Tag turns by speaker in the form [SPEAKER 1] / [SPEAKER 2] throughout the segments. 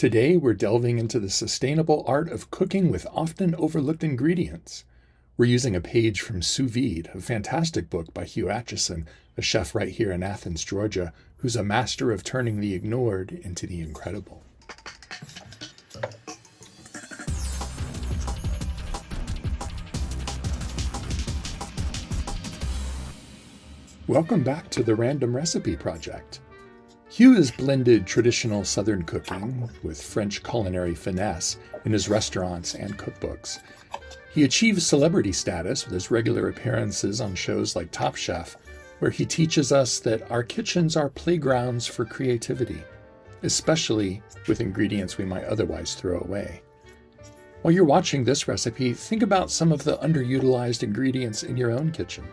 [SPEAKER 1] Today, we're delving into the sustainable art of cooking with often overlooked ingredients. We're using a page from Sous Vide, a fantastic book by Hugh Acheson, a chef right here in Athens, Georgia, who's a master of turning the ignored into the incredible. Welcome back to the Random Recipe Project. Hugh has blended traditional Southern cooking with French culinary finesse in his restaurants and cookbooks. He achieved celebrity status with his regular appearances on shows like Top Chef, where he teaches us that our kitchens are playgrounds for creativity, especially with ingredients we might otherwise throw away. While you're watching this recipe, think about some of the underutilized ingredients in your own kitchen.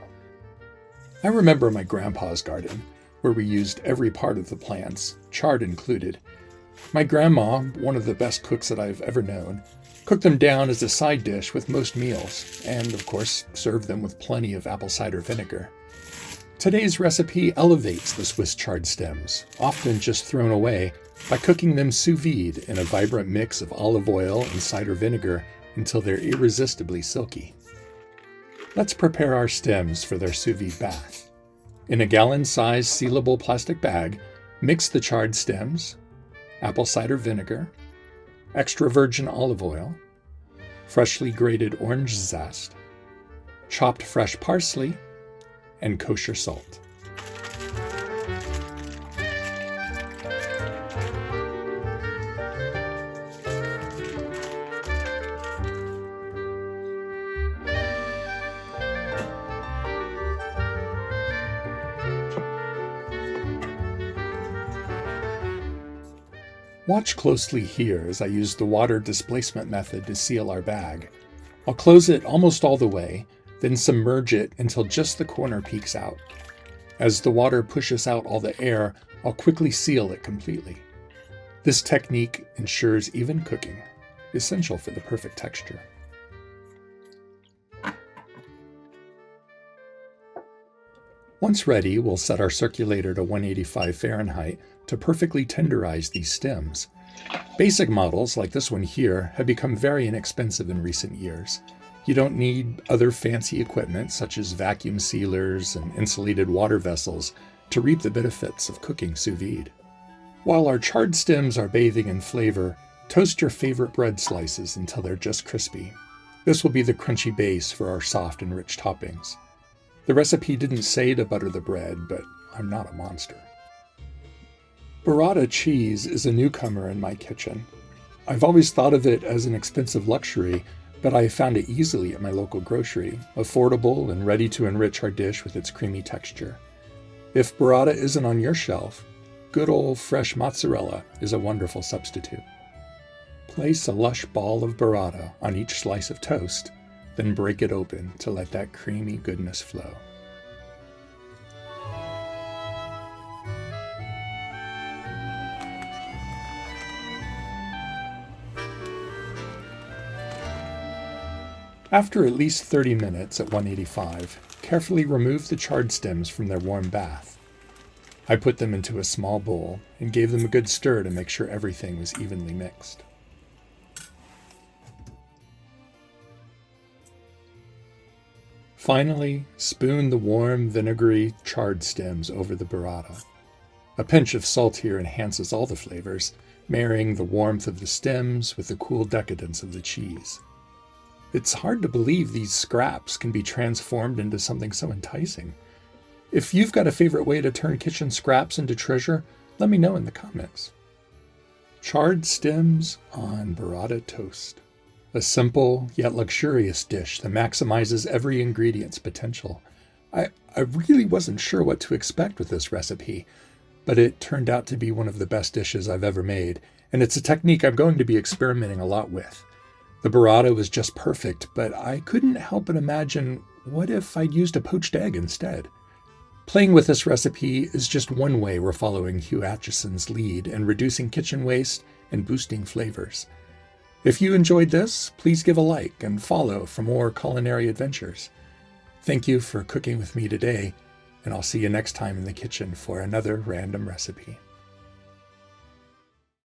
[SPEAKER 1] I remember my grandpa's garden, where we used every part of the plants, chard included. My grandma, one of the best cooks that I've ever known, cooked them down as a side dish with most meals, and of course served them with plenty of apple cider vinegar. Today's recipe elevates the Swiss chard stems, often just thrown away, by cooking them sous vide in a vibrant mix of olive oil and cider vinegar until they're irresistibly silky. Let's prepare our stems for their sous vide bath. In a gallon-sized sealable plastic bag, mix the chard stems, apple cider vinegar, extra virgin olive oil, freshly grated orange zest, chopped fresh parsley, and kosher salt. Watch closely here as I use the water displacement method to seal our bag. I'll close it almost all the way, then submerge it until just the corner peeks out. As the water pushes out all the air, I'll quickly seal it completely. This technique ensures even cooking, essential for the perfect texture. Once ready, we'll set our circulator to 185 Fahrenheit to perfectly tenderize these stems. Basic models, like this one here, have become very inexpensive in recent years. You don't need other fancy equipment such as vacuum sealers and insulated water vessels to reap the benefits of cooking sous vide. While our chard stems are bathing in flavor, toast your favorite bread slices until they're just crispy. This will be the crunchy base for our soft and rich toppings. The recipe didn't say to butter the bread, but I'm not a monster. Burrata cheese is a newcomer in my kitchen. I've always thought of it as an expensive luxury, but I found it easily at my local grocery, affordable and ready to enrich our dish with its creamy texture. If burrata isn't on your shelf, good old fresh mozzarella is a wonderful substitute. Place a lush ball of burrata on each slice of toast, then break it open to let that creamy goodness flow. After at least 30 minutes at 185, carefully remove the chard stems from their warm bath. I put them into a small bowl and gave them a good stir to make sure everything was evenly mixed. Finally, spoon the warm, vinegary chard stems over the burrata. A pinch of salt here enhances all the flavors, marrying the warmth of the stems with the cool decadence of the cheese. It's hard to believe these scraps can be transformed into something so enticing. If you've got a favorite way to turn kitchen scraps into treasure, let me know in the comments. Chard stems on burrata toast. A simple yet luxurious dish that maximizes every ingredient's potential. I really wasn't sure what to expect with this recipe, but it turned out to be one of the best dishes I've ever made, and it's a technique I'm going to be experimenting a lot with. The burrata was just perfect, but I couldn't help but imagine, what if I'd used a poached egg instead? Playing with this recipe is just one way we're following Hugh Acheson's lead in reducing kitchen waste and boosting flavors. If you enjoyed this, please give a like and follow for more culinary adventures. Thank you for cooking with me today, and I'll see you next time in the kitchen for another random recipe.